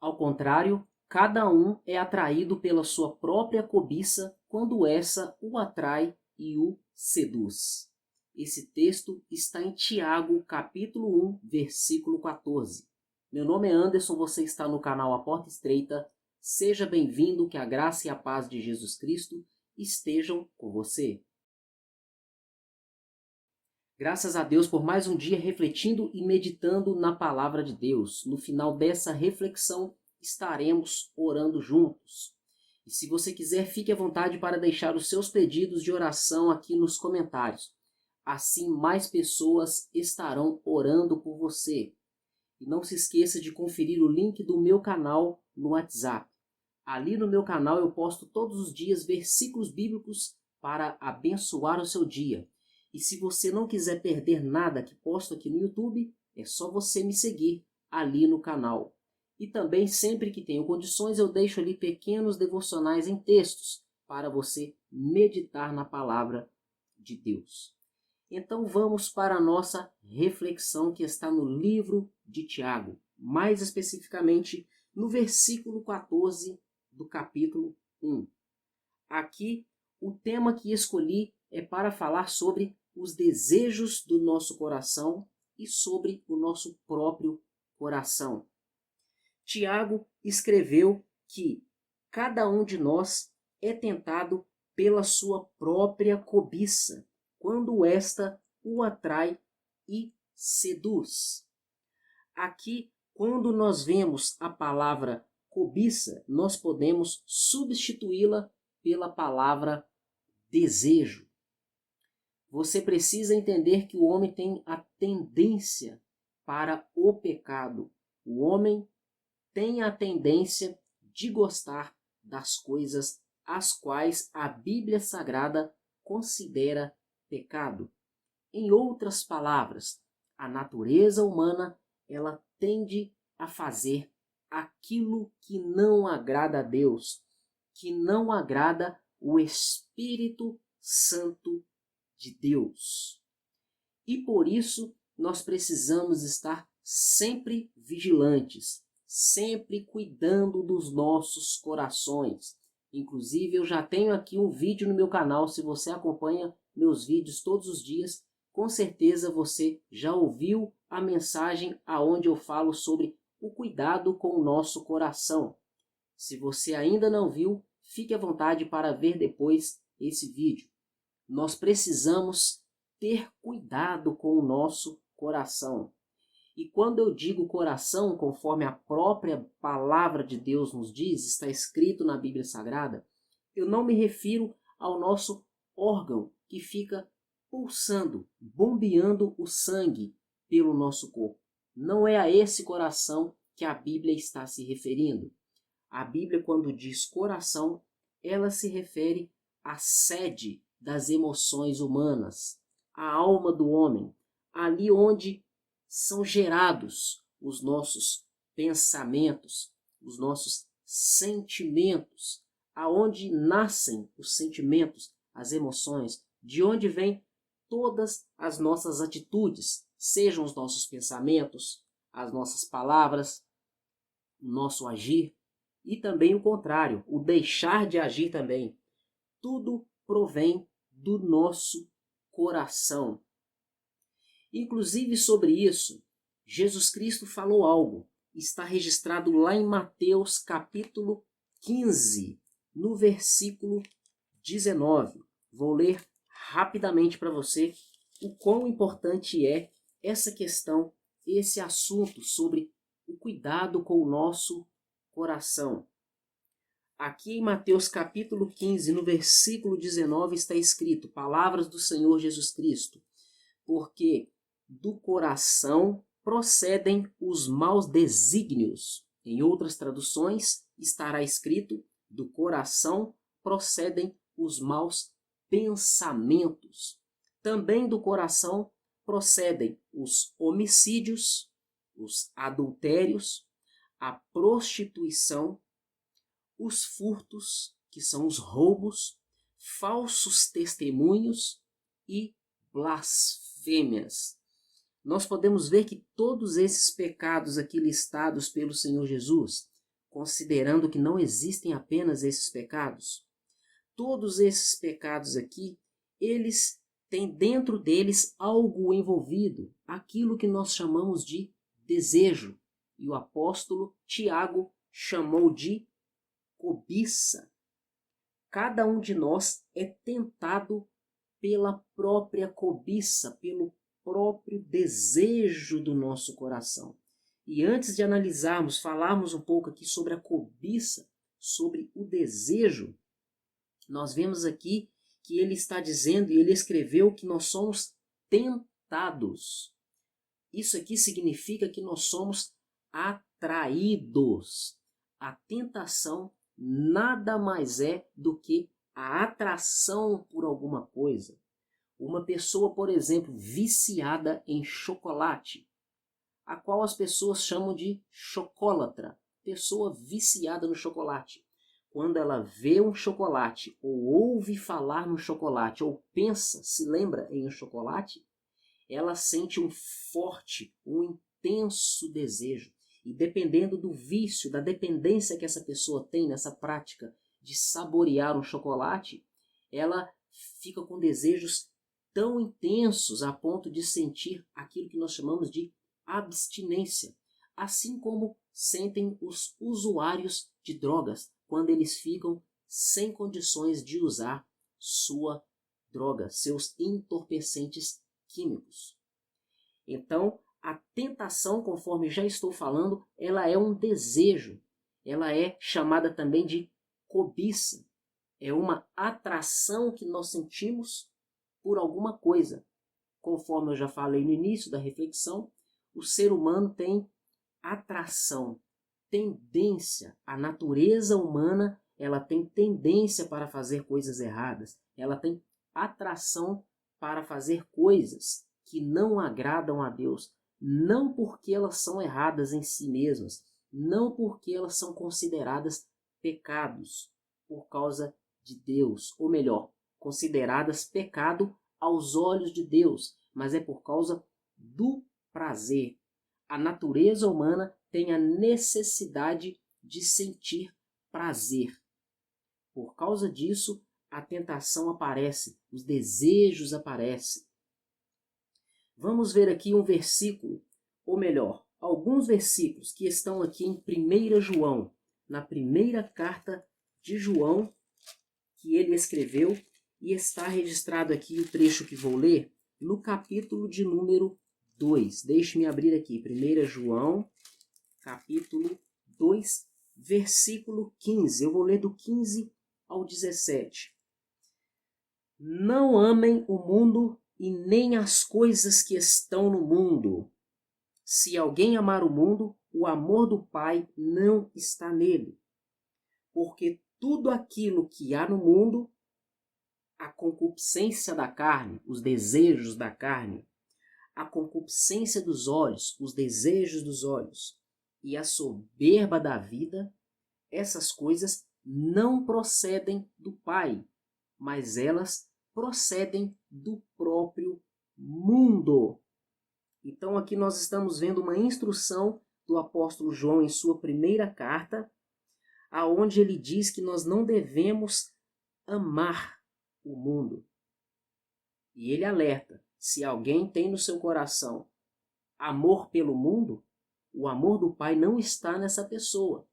Ao contrário, cada um é atraído pela sua própria cobiça quando essa o atrai e o seduz. Esse texto está em Tiago, capítulo 1, versículo 14. Meu nome é Anderson, você está no canal A Porta Estreita. Seja bem-vindo, que a graça e a paz de Jesus Cristo estejam com você. Graças a Deus por mais um dia refletindo e meditando na palavra de Deus. No final dessa reflexão, estaremos orando juntos. E se você quiser, fique à vontade para deixar os seus pedidos de oração aqui nos comentários. Assim, mais pessoas estarão orando por você. E não se esqueça de conferir o link do meu canal no WhatsApp. Ali no meu canal eu posto todos os dias versículos bíblicos para abençoar o seu dia. E se você não quiser perder nada que posto aqui no YouTube, é só você me seguir ali no canal. E também, sempre que tenho condições, eu deixo ali pequenos devocionais em textos para você meditar na palavra de Deus. Então vamos para a nossa reflexão que está no livro de Tiago, mais especificamente no versículo 14 do capítulo 1. Aqui, o tema que escolhi é para falar sobre os desejos do nosso coração e sobre o nosso próprio coração. Tiago escreveu que cada um de nós é tentado pela sua própria cobiça, quando esta o atrai e seduz. Aqui, quando nós vemos a palavra cobiça, nós podemos substituí-la pela palavra desejo. Você precisa entender que o homem tem a tendência para o pecado. O homem tem a tendência de gostar das coisas as quais a Bíblia Sagrada considera pecado. Em outras palavras, a natureza humana ela tende a fazer aquilo que não agrada a Deus, que não agrada o Espírito Santo de Deus. E por isso nós precisamos estar sempre vigilantes, sempre cuidando dos nossos corações. Inclusive eu já tenho aqui um vídeo no meu canal, se você acompanha meus vídeos todos os dias, com certeza você já ouviu a mensagem aonde eu falo sobre o cuidado com o nosso coração. Se você ainda não viu, fique à vontade para ver depois esse vídeo. Nós precisamos ter cuidado com o nosso coração. E quando eu digo coração, conforme a própria palavra de Deus nos diz, está escrito na Bíblia Sagrada, eu não me refiro ao nosso órgão que fica pulsando, bombeando o sangue pelo nosso corpo. Não é a esse coração que a Bíblia está se referindo. A Bíblia, quando diz coração, ela se refere à sede das emoções humanas, à alma do homem, ali onde são gerados os nossos pensamentos, os nossos sentimentos, aonde nascem os sentimentos, as emoções, de onde vêm todas as nossas atitudes, sejam os nossos pensamentos, as nossas palavras, o nosso agir, e também o contrário, o deixar de agir também. Tudo provém do nosso coração. Inclusive sobre isso, Jesus Cristo falou algo. Está registrado lá em Mateus capítulo 15, no versículo 19. Vou ler rapidamente para você o quão importante é essa questão, esse assunto sobre o cuidado com o nosso coração. Aqui em Mateus capítulo 15, no versículo 19, está escrito, palavras do Senhor Jesus Cristo, porque do coração procedem os maus desígnios. Em outras traduções estará escrito, do coração procedem os maus pensamentos. Também do coração procedem os homicídios, os adultérios, a prostituição, os furtos, que são os roubos, falsos testemunhos e blasfêmias. Nós podemos ver que todos esses pecados aqui listados pelo Senhor Jesus considerando que não existem apenas esses pecados? Todos esses pecados aqui, eles têm dentro deles algo envolvido, aquilo que nós chamamos de desejo. E o apóstolo Tiago chamou de cobiça. Cada um de nós é tentado pela própria cobiça, pelo próprio desejo do nosso coração. E antes de analisarmos, falarmos um pouco aqui sobre a cobiça, sobre o desejo, nós vemos aqui que ele está dizendo, e ele escreveu, que nós somos tentados. Isso aqui significa que nós somos atraídos. A tentação nada mais é do que a atração por alguma coisa. Uma pessoa, por exemplo, viciada em chocolate, a qual as pessoas chamam de chocólatra, pessoa viciada no chocolate. Quando ela vê um chocolate, ou ouve falar no chocolate, ou pensa, se lembra em um chocolate, ela sente um forte, um intenso desejo. E dependendo do vício, da dependência que essa pessoa tem nessa prática de saborear um chocolate, ela fica com desejos tão intensos a ponto de sentir aquilo que nós chamamos de abstinência. Assim como sentem os usuários de drogas quando eles ficam sem condições de usar sua droga, seus entorpecentes químicos. Então, a tentação, conforme já estou falando, ela é um desejo. Ela é chamada também de cobiça. É uma atração que nós sentimos por alguma coisa. Conforme eu já falei no início da reflexão, o ser humano tem atração, tendência. A natureza humana, ela tem tendência para fazer coisas erradas. Ela tem atração para fazer coisas que não agradam a Deus. Não porque elas são erradas em si mesmas, não porque elas são consideradas pecados por causa de Deus, ou melhor, consideradas pecado aos olhos de Deus, mas é por causa do prazer. A natureza humana tem a necessidade de sentir prazer. Por causa disso, a tentação aparece, os desejos aparecem. Vamos ver aqui um versículo, ou melhor, alguns versículos que estão aqui em 1 João, na primeira carta de João que ele escreveu, e está registrado aqui o trecho que vou ler no capítulo de número 2. Deixe-me abrir aqui, 1 João, capítulo 2, versículo 15. Eu vou ler do 15 ao 17. Não amem o mundo e nem as coisas que estão no mundo. Se alguém amar o mundo, o amor do Pai não está nele. Porque tudo aquilo que há no mundo, a concupiscência da carne, os desejos da carne, a concupiscência dos olhos, os desejos dos olhos e a soberba da vida, essas coisas não procedem do Pai, mas elas procedem do próprio mundo. Então aqui nós estamos vendo uma instrução do apóstolo João em sua primeira carta, aonde ele diz que nós não devemos amar o mundo. E ele alerta, se alguém tem no seu coração amor pelo mundo, o amor do Pai não está nessa pessoa.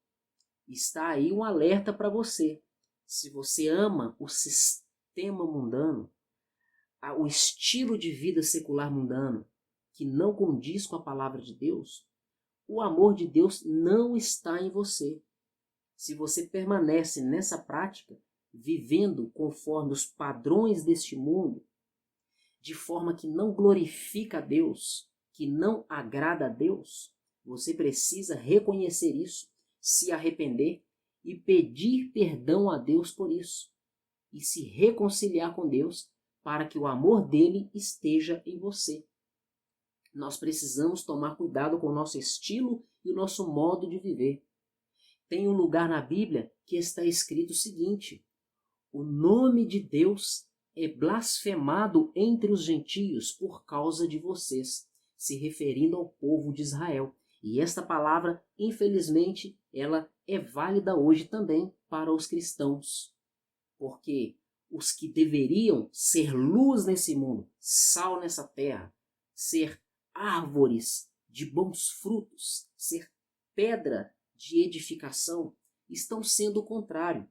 Está aí um alerta para você. Se você ama o sistema mundano, o estilo de vida secular mundano, que não condiz com a palavra de Deus, o amor de Deus não está em você. Se você permanece nessa prática, vivendo conforme os padrões deste mundo, de forma que não glorifica a Deus, que não agrada a Deus, você precisa reconhecer isso, se arrepender e pedir perdão a Deus por isso, e se reconciliar com Deus para que o amor dele esteja em você. Nós precisamos tomar cuidado com o nosso estilo e o nosso modo de viver. Tem um lugar na Bíblia que está escrito o seguinte: o nome de Deus é blasfemado entre os gentios por causa de vocês, se referindo ao povo de Israel. E esta palavra, infelizmente, ela é válida hoje também para os cristãos. Porque os que deveriam ser luz nesse mundo, sal nessa terra, ser árvores de bons frutos, ser pedra de edificação, estão sendo o contrário.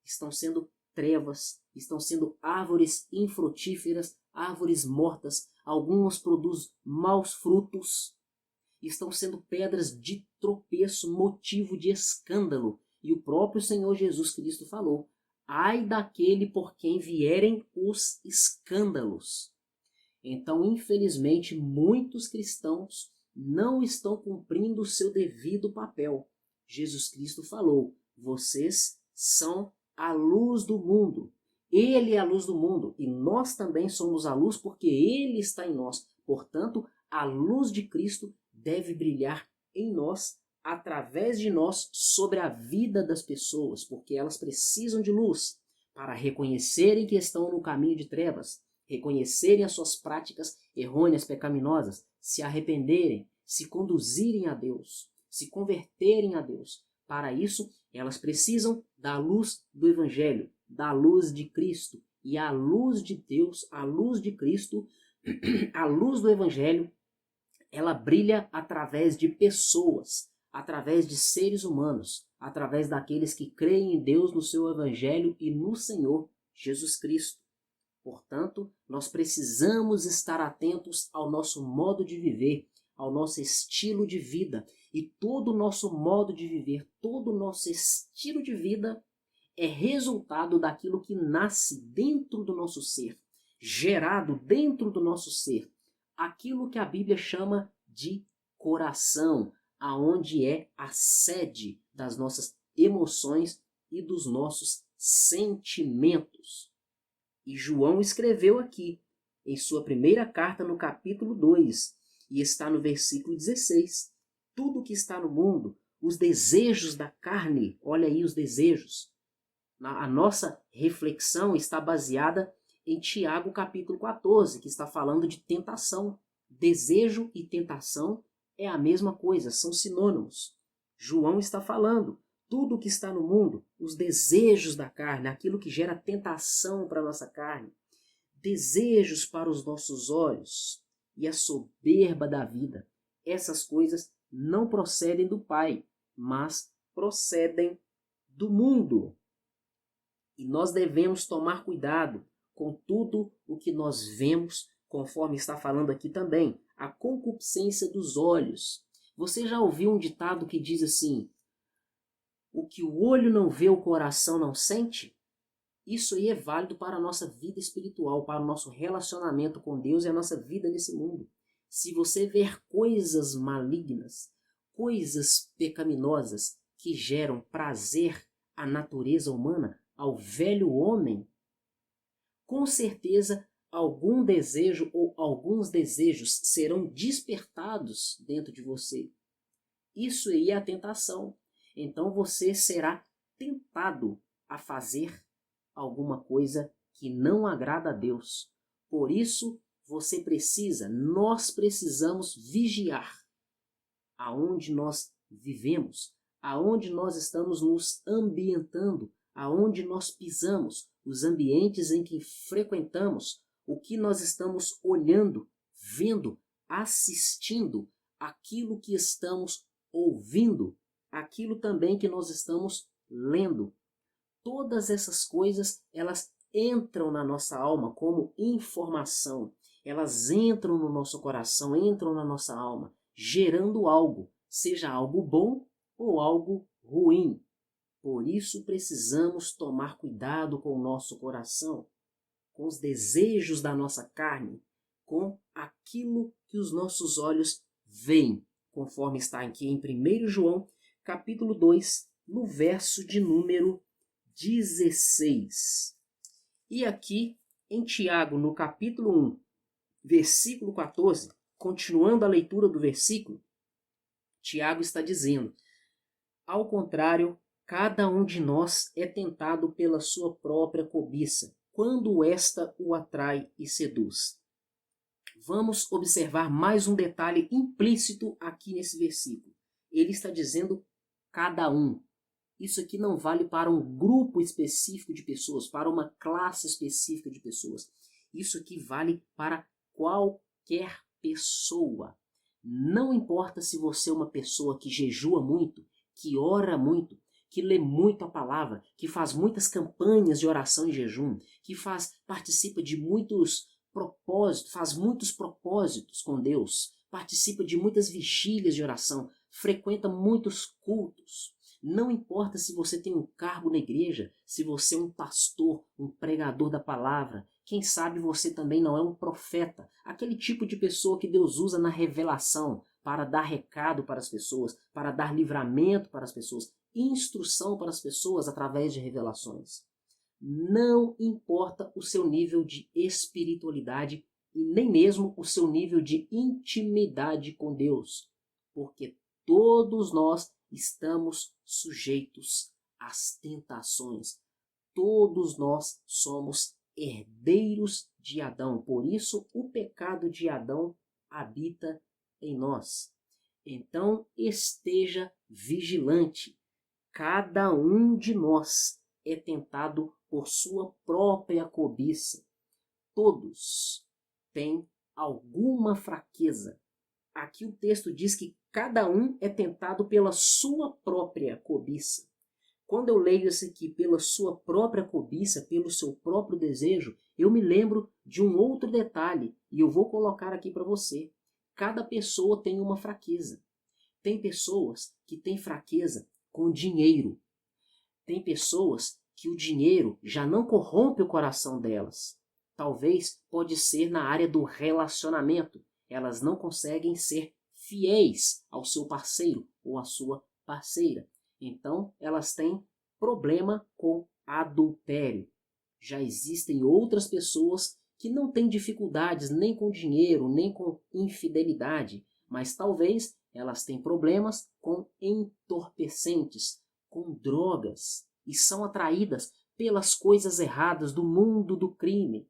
Estão sendo trevas, estão sendo árvores infrutíferas, árvores mortas, algumas produzem maus frutos, estão sendo pedras de tropeço, motivo de escândalo. E o próprio Senhor Jesus Cristo falou: ai daquele por quem vierem os escândalos. Então, infelizmente, muitos cristãos não estão cumprindo o seu devido papel. Jesus Cristo falou: vocês são a luz do mundo. Ele é a luz do mundo e nós também somos a luz porque Ele está em nós. Portanto, a luz de Cristo deve brilhar em nós, através de nós, sobre a vida das pessoas, porque elas precisam de luz para reconhecerem que estão no caminho de trevas, reconhecerem as suas práticas errôneas, pecaminosas, se arrependerem, se conduzirem a Deus, se converterem a Deus. Para isso, elas precisam da luz do Evangelho, da luz de Cristo. E a luz de Deus, a luz de Cristo, a luz do Evangelho, ela brilha através de pessoas, através de seres humanos, através daqueles que creem em Deus, no seu Evangelho e no Senhor Jesus Cristo. Portanto, nós precisamos estar atentos ao nosso modo de viver, ao nosso estilo de vida. E todo o nosso modo de viver, todo o nosso estilo de vida é resultado daquilo que nasce dentro do nosso ser, gerado dentro do nosso ser. Aquilo que a Bíblia chama de coração, aonde é a sede das nossas emoções e dos nossos sentimentos. E João escreveu aqui, em sua primeira carta, no capítulo 2, e está no versículo 16, tudo que está no mundo, os desejos da carne, olha aí os desejos. A nossa reflexão está baseada em Tiago capítulo 14, que está falando de tentação. Desejo e tentação é a mesma coisa, são sinônimos. João está falando, tudo que está no mundo, os desejos da carne, aquilo que gera tentação para a nossa carne, desejos para os nossos olhos e a soberba da vida. Essas coisas não procedem do Pai, mas procedem do mundo. E nós devemos tomar cuidado com tudo o que nós vemos, conforme está falando aqui também, a concupiscência dos olhos. Você já ouviu um ditado que diz assim: o que o olho não vê, o coração não sente? Isso aí é válido para a nossa vida espiritual, para o nosso relacionamento com Deus e a nossa vida nesse mundo. Se você ver coisas malignas, coisas pecaminosas que geram prazer à natureza humana, ao velho homem, com certeza algum desejo ou alguns desejos serão despertados dentro de você. Isso aí é a tentação. Então você será tentado a fazer alguma coisa que não agrada a Deus. Por isso, nós precisamos vigiar aonde nós vivemos, aonde nós estamos nos ambientando, aonde nós pisamos, os ambientes em que frequentamos, o que nós estamos olhando, vendo, assistindo, aquilo que estamos ouvindo, aquilo também que nós estamos lendo. Todas essas coisas, elas entram na nossa alma como informação. Elas entram no nosso coração, entram na nossa alma, gerando algo, seja algo bom ou algo ruim. Por isso precisamos tomar cuidado com o nosso coração, com os desejos da nossa carne, com aquilo que os nossos olhos veem, conforme está aqui em 1 João, capítulo 2, no verso de número 16. E aqui em Tiago, no capítulo 1, versículo 14, continuando a leitura do versículo, Tiago está dizendo: ao contrário, cada um de nós é tentado pela sua própria cobiça, quando esta o atrai e seduz. Vamos observar mais um detalhe implícito aqui nesse versículo. Ele está dizendo cada um. Isso aqui não vale para um grupo específico de pessoas, para uma classe específica de pessoas. Isso aqui vale para qualquer pessoa. Não importa se você é uma pessoa que jejua muito, que ora muito, que lê muito a palavra, que faz muitas campanhas de oração e jejum, que participa de muitos propósitos, faz muitos propósitos com Deus, participa de muitas vigílias de oração, frequenta muitos cultos. Não importa se você tem um cargo na igreja, se você é um pastor, um pregador da palavra, quem sabe você também não é um profeta, aquele tipo de pessoa que Deus usa na revelação para dar recado para as pessoas, para dar livramento para as pessoas, instrução para as pessoas através de revelações. Não importa o seu nível de espiritualidade e nem mesmo o seu nível de intimidade com Deus, porque todos nós estamos sujeitos às tentações. Todos nós somos herdeiros de Adão. Por isso, o pecado de Adão habita em nós. Então, esteja vigilante. Cada um de nós é tentado por sua própria cobiça. Todos têm alguma fraqueza. Aqui o texto diz que cada um é tentado pela sua própria cobiça. Quando eu leio isso aqui, pela sua própria cobiça, pelo seu próprio desejo, eu me lembro de um outro detalhe, e eu vou colocar aqui para você. Cada pessoa tem uma fraqueza. Tem pessoas que têm fraqueza com dinheiro. Tem pessoas que o dinheiro já não corrompe o coração delas. Talvez pode ser na área do relacionamento. Elas não conseguem ser fiéis ao seu parceiro ou à sua parceira. Então, elas têm problema com adultério. Já existem outras pessoas que não têm dificuldades nem com dinheiro, nem com infidelidade, mas talvez elas têm problemas com entorpecentes, com drogas, e são atraídas pelas coisas erradas do mundo do crime.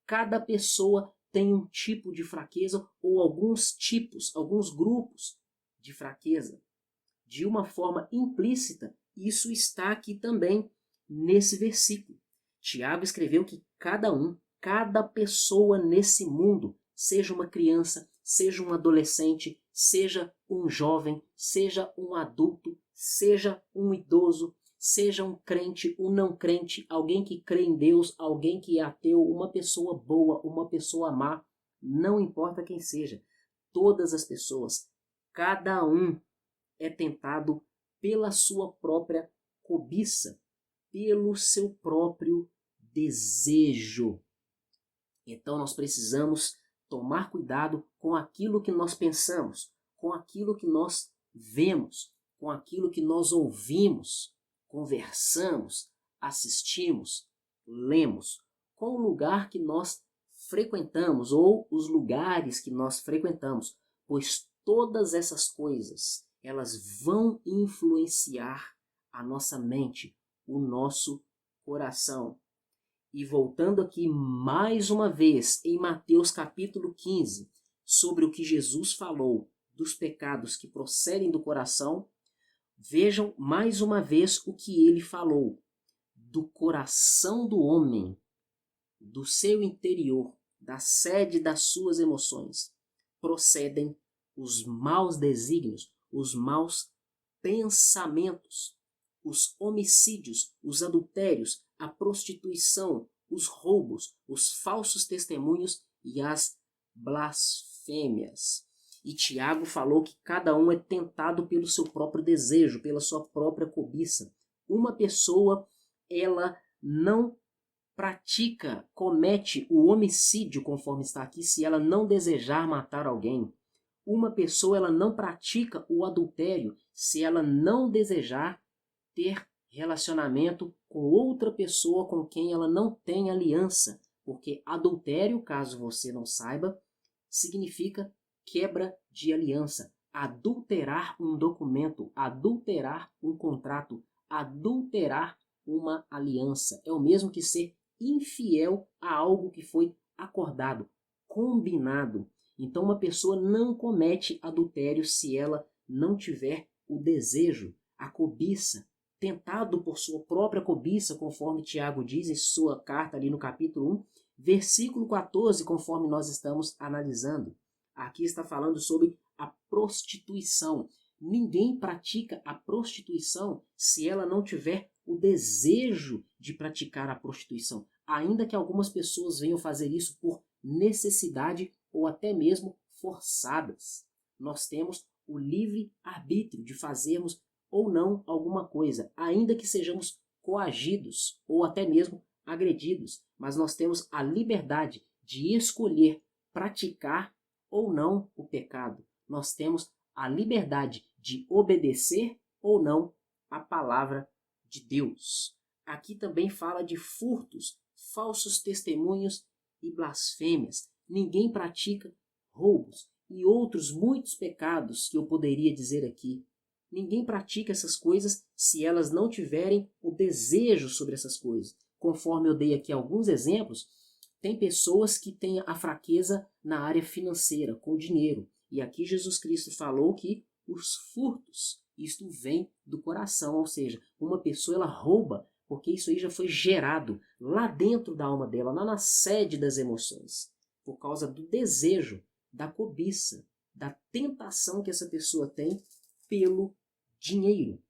Cada pessoa tem um tipo de fraqueza ou alguns tipos, alguns grupos de fraqueza. De uma forma implícita, isso está aqui também nesse versículo. Tiago escreveu que cada pessoa nesse mundo, seja uma criança, seja um adolescente, seja um jovem, seja um adulto, seja um idoso, seja um crente, um não crente, alguém que crê em Deus, alguém que é ateu, uma pessoa boa, uma pessoa má, não importa quem seja, todas as pessoas, cada um é tentado pela sua própria cobiça, pelo seu próprio desejo. Então nós precisamos tomar cuidado com aquilo que nós pensamos, com aquilo que nós vemos, com aquilo que nós ouvimos, conversamos, assistimos, lemos, com o lugar que nós frequentamos ou os lugares que nós frequentamos, pois todas essas coisas elas vão influenciar a nossa mente, o nosso coração. E voltando aqui mais uma vez em Mateus capítulo 15, sobre o que Jesus falou dos pecados que procedem do coração, vejam mais uma vez o que ele falou. Do coração do homem, do seu interior, da sede das suas emoções, procedem os maus desígnios, os maus pensamentos, os homicídios, os adultérios, a prostituição, os roubos, os falsos testemunhos e as blasfêmias. E Tiago falou que cada um é tentado pelo seu próprio desejo, pela sua própria cobiça. Uma pessoa, ela não comete o homicídio, conforme está aqui, se ela não desejar matar alguém. Uma pessoa, ela não pratica o adultério se ela não desejar ter relacionamento com outra pessoa com quem ela não tem aliança. Porque adultério, caso você não saiba, significa quebra de aliança. Adulterar um documento, adulterar um contrato, adulterar uma aliança. É o mesmo que ser infiel a algo que foi acordado, combinado. Então uma pessoa não comete adultério se ela não tiver o desejo, a cobiça, tentado por sua própria cobiça, conforme Tiago diz em sua carta ali no capítulo 1, versículo 14, conforme nós estamos analisando. Aqui está falando sobre a prostituição. Ninguém pratica a prostituição se ela não tiver o desejo de praticar a prostituição, ainda que algumas pessoas venham fazer isso por necessidade ou até mesmo forçadas. Nós temos o livre arbítrio de fazermos ou não alguma coisa, ainda que sejamos coagidos ou até mesmo agredidos, mas nós temos a liberdade de escolher praticar ou não o pecado. Nós temos a liberdade de obedecer ou não a palavra de Deus. Aqui também fala de furtos, falsos testemunhos e blasfêmias. Ninguém pratica roubos e outros muitos pecados que eu poderia dizer aqui. Ninguém pratica essas coisas se elas não tiverem o desejo sobre essas coisas. Conforme eu dei aqui alguns exemplos, tem pessoas que têm a fraqueza na área financeira, com o dinheiro. E aqui Jesus Cristo falou que os furtos, isto vem do coração, ou seja, uma pessoa ela rouba, porque isso aí já foi gerado lá dentro da alma dela, lá na sede das emoções, por causa do desejo, da cobiça, da tentação que essa pessoa tem pelo dinheiro.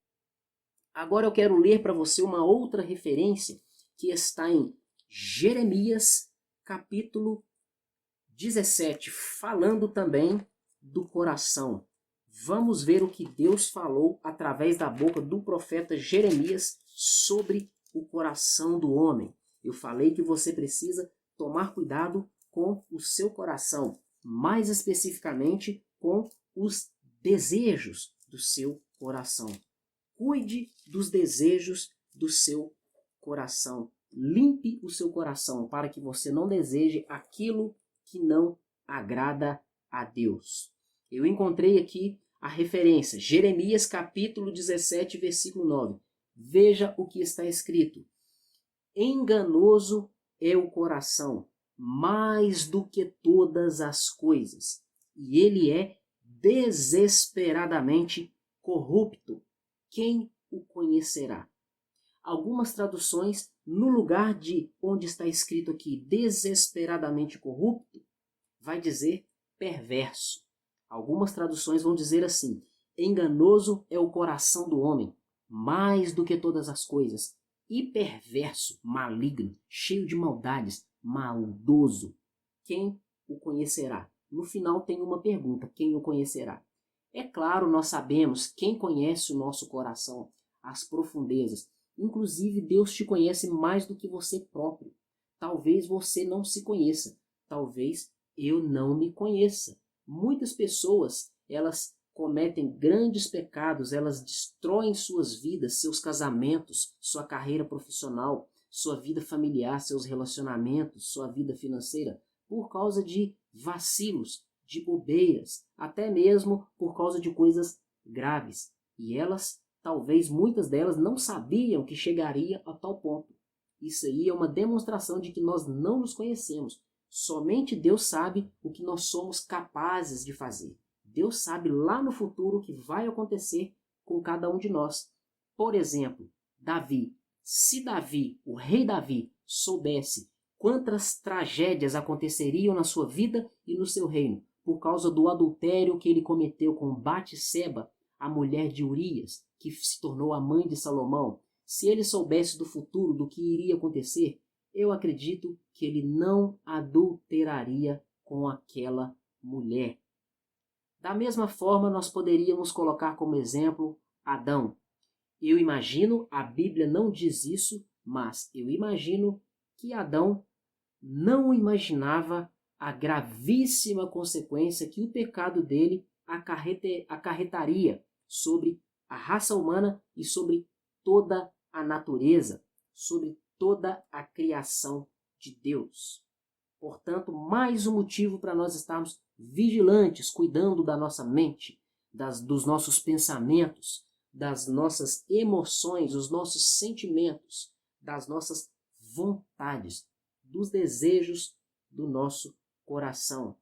Agora eu quero ler para você uma outra referência que está em Jeremias, capítulo 17, falando também do coração. Vamos ver o que Deus falou através da boca do profeta Jeremias sobre o coração do homem. Eu falei que você precisa tomar cuidado com o seu coração, mais especificamente com os desejos do seu coração. Cuide dos desejos do seu coração. Limpe o seu coração para que você não deseje aquilo que não agrada a Deus. Eu encontrei aqui a referência, Jeremias capítulo 17, versículo 9. Veja o que está escrito. Enganoso é o coração, mais do que todas as coisas, e ele é desesperadamente corrupto. Quem o conhecerá? Algumas traduções, no lugar de onde está escrito aqui desesperadamente corrupto, vai dizer perverso. Algumas traduções vão dizer assim: enganoso é o coração do homem, mais do que todas as coisas, e perverso, maligno, cheio de maldades, maldoso. Quem o conhecerá? No final tem uma pergunta: quem o conhecerá? É claro, nós sabemos quem conhece o nosso coração, as profundezas. Inclusive, Deus te conhece mais do que você próprio. Talvez você não se conheça. Talvez eu não me conheça. Muitas pessoas, elas cometem grandes pecados, elas destroem suas vidas, seus casamentos, sua carreira profissional, sua vida familiar, seus relacionamentos, sua vida financeira, por causa de vacilos, de bobeiras, até mesmo por causa de coisas graves. E elas, talvez muitas delas, não sabiam que chegaria a tal ponto. Isso aí é uma demonstração de que nós não nos conhecemos. Somente Deus sabe o que nós somos capazes de fazer. Deus sabe lá no futuro o que vai acontecer com cada um de nós. Por exemplo, Davi. Se Davi, o rei Davi, soubesse quantas tragédias aconteceriam na sua vida e no seu reino, por causa do adultério que ele cometeu com Batseba, a mulher de Urias, que se tornou a mãe de Salomão, se ele soubesse do futuro, do que iria acontecer, eu acredito que ele não adulteraria com aquela mulher. Da mesma forma, nós poderíamos colocar como exemplo Adão. Eu imagino, a Bíblia não diz isso, mas eu imagino que Adão não imaginava a gravíssima consequência que o pecado dele acarretaria sobre a raça humana e sobre toda a natureza, sobre toda a criação de Deus. Portanto, mais um motivo para nós estarmos vigilantes, cuidando da nossa mente, dos nossos pensamentos, das nossas emoções, dos nossos sentimentos, das nossas vontades, dos desejos do nosso coração.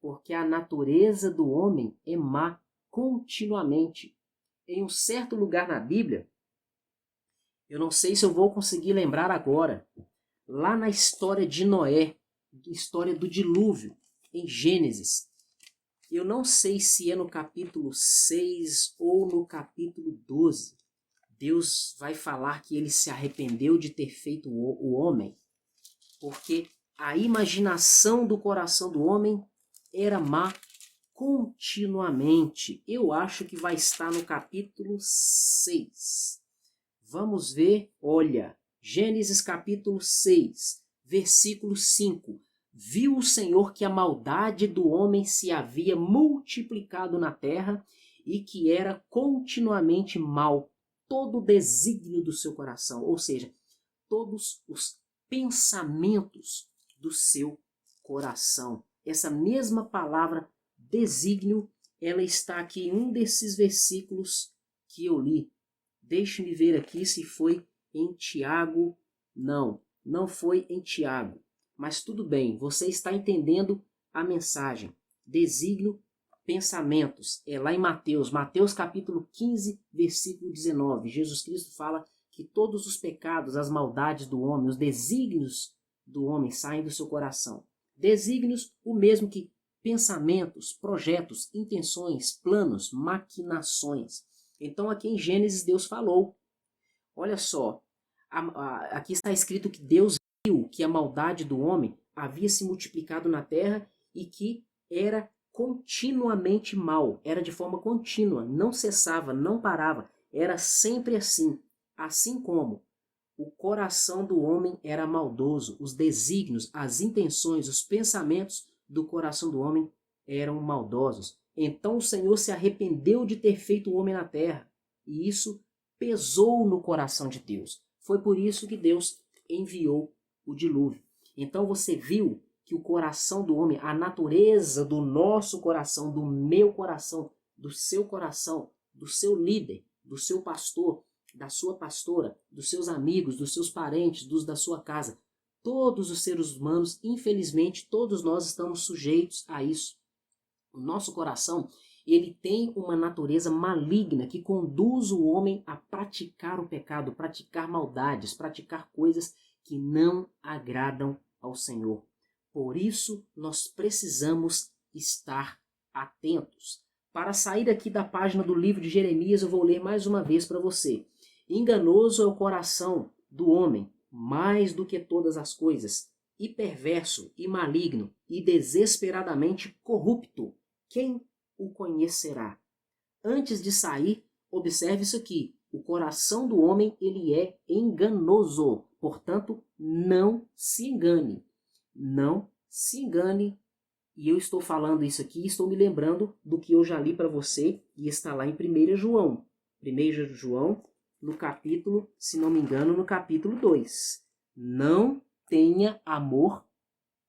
Porque a natureza do homem é má, continuamente. Em um certo lugar na Bíblia, eu não sei se eu vou conseguir lembrar agora, lá na história de Noé, história do dilúvio, em Gênesis, eu não sei se é no capítulo 6 ou no capítulo 12, Deus vai falar que ele se arrependeu de ter feito o homem, porque a imaginação do coração do homem era má continuamente. Eu acho que vai estar no capítulo 6. Vamos ver, olha, Gênesis capítulo 6, versículo 5. Viu o Senhor que a maldade do homem se havia multiplicado na terra e que era continuamente mal todo o desígnio do seu coração, ou seja, todos os pensamentos do seu coração. Essa mesma palavra desígnio, ela está aqui em um desses versículos que eu li. Deixe-me ver aqui se foi em Tiago. Não foi em Tiago. Mas tudo bem, você está entendendo a mensagem. Desígnio, pensamentos. É lá em Mateus capítulo 15, versículo 19. Jesus Cristo fala que todos os pecados, as maldades do homem, os desígnios do homem saem do seu coração. Desígnios, o mesmo que pensamentos, projetos, intenções, planos, maquinações. Então aqui em Gênesis Deus falou. Olha só, aqui está escrito que Deus viu que a maldade do homem havia se multiplicado na terra e que era continuamente mal, era de forma contínua, não cessava, não parava, era sempre assim. Assim como o coração do homem era maldoso, os desígnios, as intenções, os pensamentos do coração do homem eram maldosos. Então o Senhor se arrependeu de ter feito o homem na terra, e isso pesou no coração de Deus. Foi por isso que Deus enviou o dilúvio. Então você viu que o coração do homem, a natureza do nosso coração, do meu coração, do seu líder, do seu pastor, da sua pastora, dos seus amigos, dos seus parentes, dos da sua casa, todos os seres humanos, infelizmente, todos nós estamos sujeitos a isso. O nosso coração, ele tem uma natureza maligna que conduz o homem a praticar o pecado, praticar maldades, praticar coisas que não agradam ao Senhor. Por isso, nós precisamos estar atentos. Para sair aqui da página do livro de Jeremias, eu vou ler mais uma vez para você. Enganoso é o coração do homem, mais do que todas as coisas, e perverso, e maligno, e desesperadamente corrupto. Quem o conhecerá? Antes de sair, observe isso aqui. O coração do homem, ele é enganoso. Portanto, não se engane. Não se engane. E eu estou falando isso aqui, estou me lembrando do que eu já li para você, e está lá em 1 João. 1 João, no capítulo, se não me engano, no capítulo 2. Não tenha amor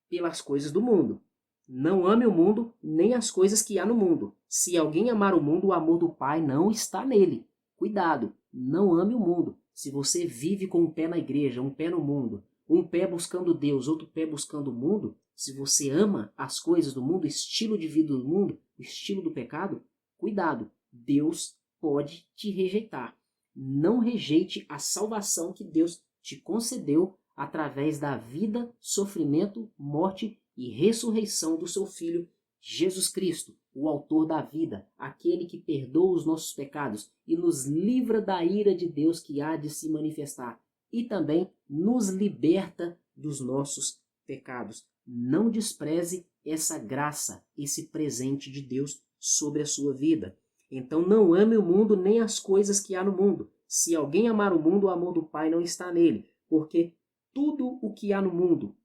pelas coisas do mundo. Não ame o mundo, nem as coisas que há no mundo. Se alguém amar o mundo, o amor do Pai não está nele. Cuidado, não ame o mundo. Se você vive com um pé na igreja, um pé no mundo, um pé buscando Deus, outro pé buscando o mundo, se você ama as coisas do mundo, o estilo de vida do mundo, o estilo do pecado, cuidado, Deus pode te rejeitar. Não rejeite a salvação que Deus te concedeu através da vida, sofrimento, morte e ressurreição do seu Filho, Jesus Cristo, o autor da vida, aquele que perdoa os nossos pecados e nos livra da ira de Deus que há de se manifestar e também nos liberta dos nossos pecados. Não despreze essa graça, esse presente de Deus sobre a sua vida. Então não ame o mundo nem as coisas que há no mundo. Se alguém amar o mundo, o amor do Pai não está nele, porque tudo o que há no mundo,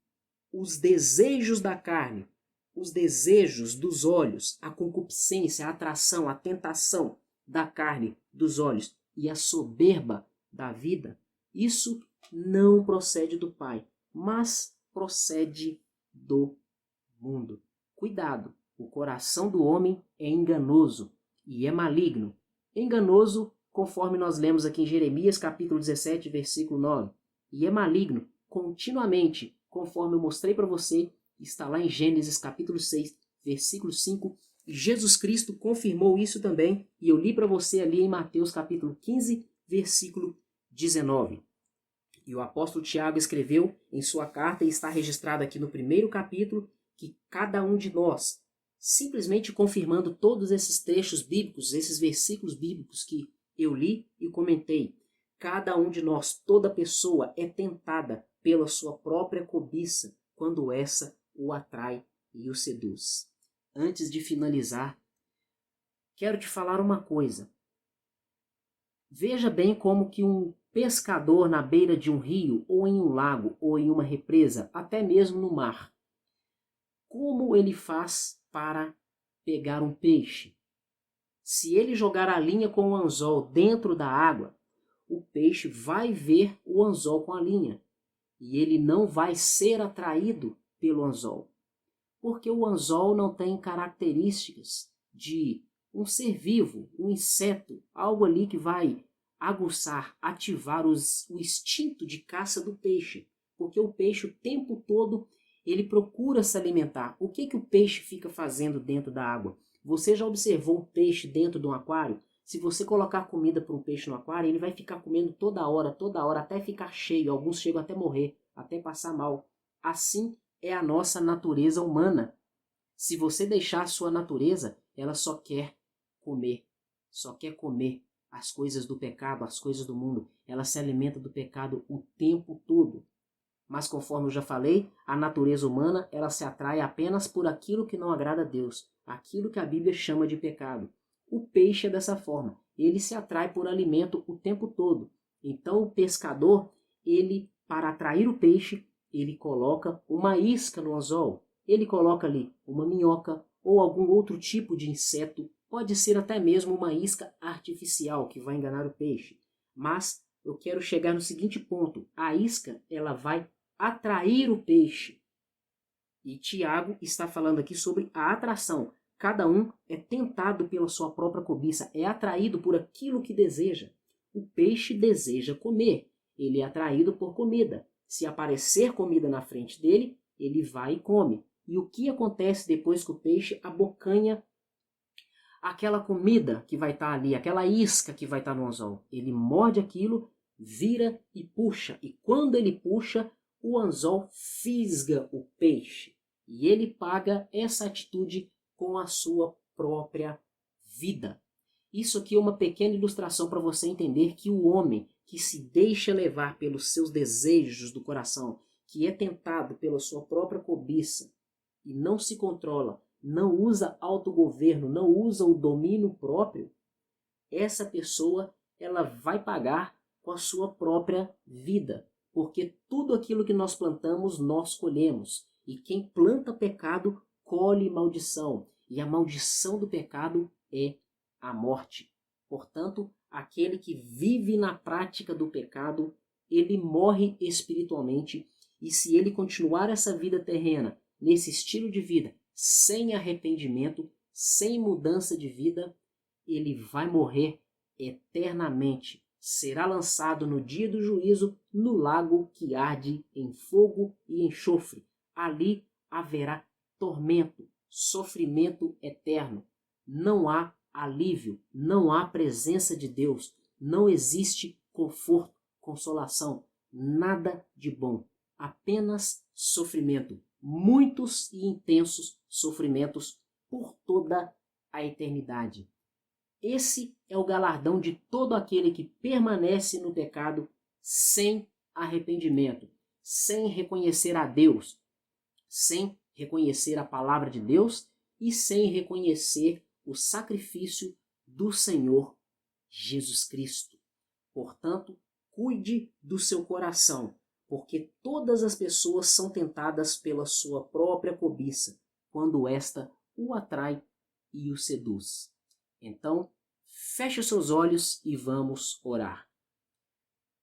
os desejos da carne, os desejos dos olhos, a concupiscência, a atração, a tentação da carne, dos olhos e a soberba da vida, isso não procede do Pai, mas procede do mundo. Cuidado, o coração do homem é enganoso e é maligno. Enganoso, conforme nós lemos aqui em Jeremias capítulo 17, versículo 9, e é maligno continuamente, conforme eu mostrei para você, está lá em Gênesis capítulo 6, versículo 5, Jesus Cristo confirmou isso também, e eu li para você ali em Mateus capítulo 15, versículo 19. E o apóstolo Tiago escreveu em sua carta, e está registrado aqui no primeiro capítulo, que cada um de nós, simplesmente confirmando todos esses trechos bíblicos, esses versículos bíblicos que eu li e comentei, cada um de nós, toda pessoa é tentada pela sua própria cobiça, quando essa o atrai e o seduz. Antes de finalizar, quero te falar uma coisa. Veja bem como que um pescador na beira de um rio, ou em um lago, ou em uma represa, até mesmo no mar, como ele faz para pegar um peixe? Se ele jogar a linha com o anzol dentro da água, o peixe vai ver o anzol com a linha e ele não vai ser atraído pelo anzol, porque o anzol não tem características de um ser vivo, um inseto, algo ali que vai aguçar, ativar o instinto de caça do peixe, porque o peixe o tempo todo ele procura se alimentar. O que o peixe fica fazendo dentro da água? Você já observou um peixe dentro de um aquário? Se você colocar comida para um peixe no aquário, ele vai ficar comendo toda hora, até ficar cheio. Alguns chegam até morrer, até passar mal. Assim é a nossa natureza humana. Se você deixar a sua natureza, ela só quer comer as coisas do pecado, as coisas do mundo. Ela se alimenta do pecado o tempo todo. Mas conforme eu já falei, a natureza humana ela se atrai apenas por aquilo que não agrada a Deus, aquilo que a Bíblia chama de pecado. O peixe é dessa forma, ele se atrai por alimento o tempo todo. Então o pescador, ele para atrair o peixe, ele coloca uma isca no anzol, ele coloca ali uma minhoca ou algum outro tipo de inseto, pode ser até mesmo uma isca artificial que vai enganar o peixe. Mas eu quero chegar no seguinte ponto, a isca ela vai atrair o peixe. E Tiago está falando aqui sobre a atração. Cada um é tentado pela sua própria cobiça, é atraído por aquilo que deseja. O peixe deseja comer, ele é atraído por comida. Se aparecer comida na frente dele, ele vai e come. E o que acontece depois que o peixe abocanha aquela comida que vai estar ali, aquela isca que vai estar no anzol? Ele morde aquilo, vira e puxa. E quando ele puxa, o anzol fisga o peixe e ele paga essa atitude com a sua própria vida. Isso aqui é uma pequena ilustração para você entender que o homem que se deixa levar pelos seus desejos do coração, que é tentado pela sua própria cobiça e não se controla, não usa autogoverno, não usa o domínio próprio, essa pessoa ela vai pagar com a sua própria vida. Porque tudo aquilo que nós plantamos, nós colhemos. E quem planta pecado, colhe maldição. E a maldição do pecado é a morte. Portanto, aquele que vive na prática do pecado, ele morre espiritualmente. E se ele continuar essa vida terrena, nesse estilo de vida, sem arrependimento, sem mudança de vida, ele vai morrer eternamente. Será lançado no dia do juízo no lago que arde em fogo e enxofre. Ali haverá tormento, sofrimento eterno. Não há alívio, não há presença de Deus, não existe conforto, consolação, nada de bom. Apenas sofrimento, muitos e intensos sofrimentos por toda a eternidade. Esse é o galardão de todo aquele que permanece no pecado sem arrependimento, sem reconhecer a Deus, sem reconhecer a palavra de Deus e sem reconhecer o sacrifício do Senhor Jesus Cristo. Portanto, cuide do seu coração, porque todas as pessoas são tentadas pela sua própria cobiça, quando esta o atrai e o seduz. Então, feche os seus olhos e vamos orar.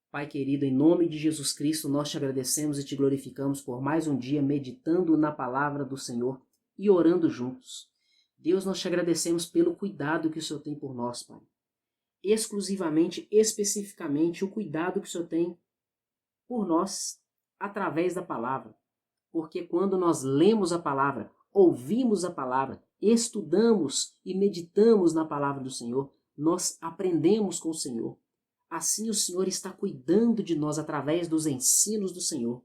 Pai querido, em nome de Jesus Cristo, nós te agradecemos e te glorificamos por mais um dia meditando na palavra do Senhor e orando juntos. Deus, nós te agradecemos pelo cuidado que o Senhor tem por nós, Pai. Exclusivamente, especificamente, o cuidado que o Senhor tem por nós através da palavra. Porque quando nós lemos a palavra, ouvimos a palavra, estudamos e meditamos na palavra do Senhor, nós aprendemos com o Senhor. Assim o Senhor está cuidando de nós através dos ensinos do Senhor.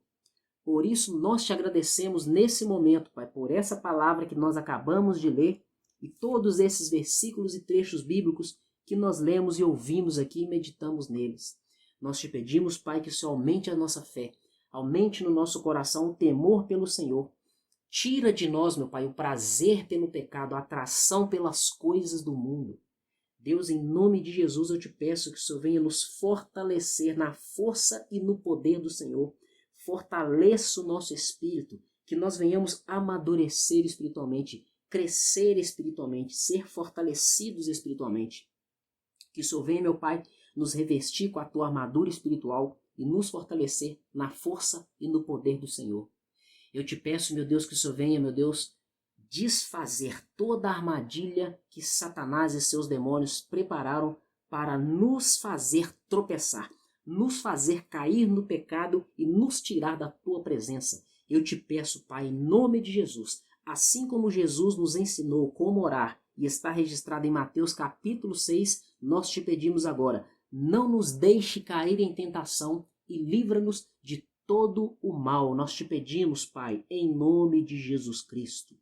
Por isso nós te agradecemos nesse momento, Pai, por essa palavra que nós acabamos de ler e todos esses versículos e trechos bíblicos que nós lemos e ouvimos aqui e meditamos neles. Nós te pedimos, Pai, que o Senhor aumente a nossa fé, aumente no nosso coração o temor pelo Senhor. Tira de nós, meu Pai, o prazer pelo pecado, a atração pelas coisas do mundo. Deus, em nome de Jesus, eu te peço que o Senhor venha nos fortalecer na força e no poder do Senhor. Fortaleça o nosso espírito, que nós venhamos amadurecer espiritualmente, crescer espiritualmente, ser fortalecidos espiritualmente. Que o Senhor venha, meu Pai, nos revestir com a tua armadura espiritual e nos fortalecer na força e no poder do Senhor. Eu te peço, meu Deus, que o Senhor venha, meu Deus, desfazer toda a armadilha que Satanás e seus demônios prepararam para nos fazer tropeçar, nos fazer cair no pecado e nos tirar da tua presença. Eu te peço, Pai, em nome de Jesus, assim como Jesus nos ensinou como orar e está registrado em Mateus capítulo 6, nós te pedimos agora, não nos deixe cair em tentação e livra-nos de todo o mal. Nós te pedimos, Pai, em nome de Jesus Cristo.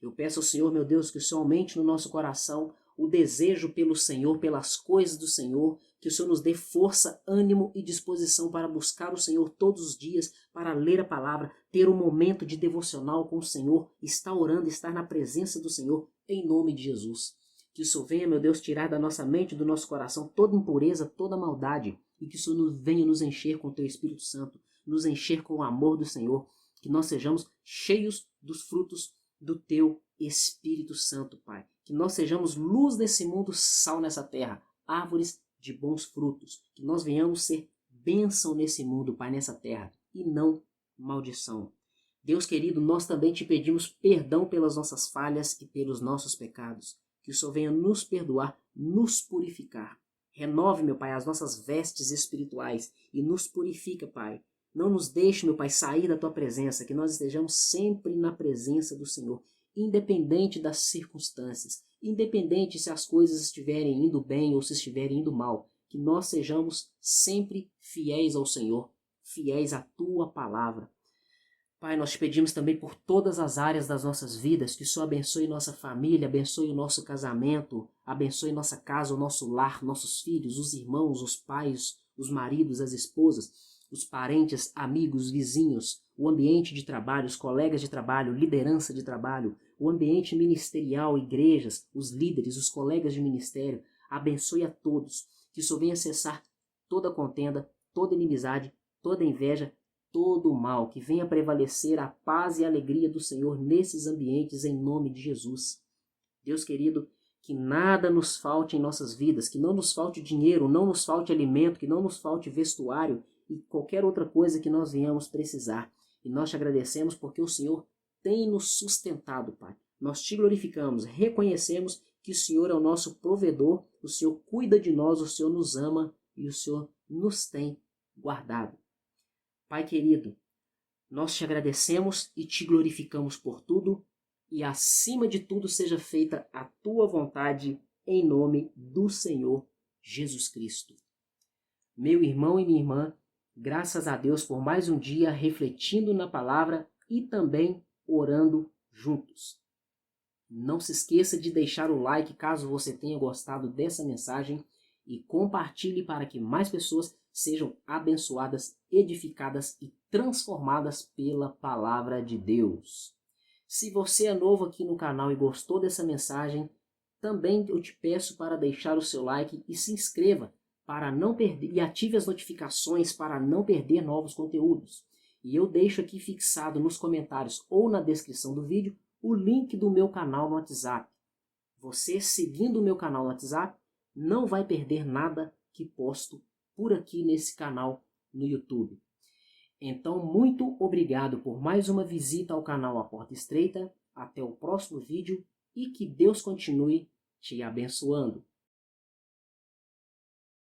Eu peço ao Senhor, meu Deus, que o Senhor aumente no nosso coração o desejo pelo Senhor, pelas coisas do Senhor, que o Senhor nos dê força, ânimo e disposição para buscar o Senhor todos os dias, para ler a palavra, ter um momento de devocional com o Senhor, estar orando, estar na presença do Senhor, em nome de Jesus. Que o Senhor venha, meu Deus, tirar da nossa mente e do nosso coração toda impureza, toda maldade, e que o Senhor venha nos encher com o teu Espírito Santo, nos encher com o amor do Senhor, que nós sejamos cheios dos frutos do teu Espírito Santo, Pai. Que nós sejamos luz nesse mundo, sal nessa terra, árvores de bons frutos. Que nós venhamos ser bênção nesse mundo, Pai, nessa terra, e não maldição. Deus querido, nós também te pedimos perdão pelas nossas falhas e pelos nossos pecados. Que o Senhor venha nos perdoar, nos purificar. Renove, meu Pai, as nossas vestes espirituais e nos purifica, Pai. Não nos deixe, meu Pai, sair da tua presença, que nós estejamos sempre na presença do Senhor, independente das circunstâncias, independente se as coisas estiverem indo bem ou se estiverem indo mal, que nós sejamos sempre fiéis ao Senhor, fiéis à tua palavra. Pai, nós te pedimos também por todas as áreas das nossas vidas, que o Senhor abençoe nossa família, abençoe o nosso casamento, abençoe nossa casa, o nosso lar, nossos filhos, os irmãos, os pais, os maridos, as esposas, os parentes, amigos, vizinhos, o ambiente de trabalho, os colegas de trabalho, liderança de trabalho, o ambiente ministerial, igrejas, os líderes, os colegas de ministério. Abençoe a todos, que o Senhor venha cessar toda contenda, toda inimizade, toda inveja, todo o mal, que venha prevalecer a paz e a alegria do Senhor nesses ambientes, em nome de Jesus. Deus querido, que nada nos falte em nossas vidas, que não nos falte dinheiro, não nos falte alimento, que não nos falte vestuário e qualquer outra coisa que nós venhamos precisar. E nós te agradecemos porque o Senhor tem nos sustentado, Pai. Nós te glorificamos, reconhecemos que o Senhor é o nosso provedor, o Senhor cuida de nós, o Senhor nos ama e o Senhor nos tem guardado. Pai querido, nós te agradecemos e te glorificamos por tudo e acima de tudo seja feita a tua vontade em nome do Senhor Jesus Cristo. Meu irmão e minha irmã, graças a Deus por mais um dia refletindo na palavra e também orando juntos. Não se esqueça de deixar o like caso você tenha gostado dessa mensagem e compartilhe para que mais pessoas sejam abençoadas, edificadas e transformadas pela palavra de Deus. Se você é novo aqui no canal e gostou dessa mensagem, também eu te peço para deixar o seu like e se inscreva para não perder e ative as notificações para não perder novos conteúdos. E eu deixo aqui fixado nos comentários ou na descrição do vídeo o link do meu canal no WhatsApp. Você seguindo o meu canal no WhatsApp não vai perder nada que posto por aqui nesse canal no YouTube. Então, muito obrigado por mais uma visita ao canal A Porta Estreita. Até o próximo vídeo e que Deus continue te abençoando.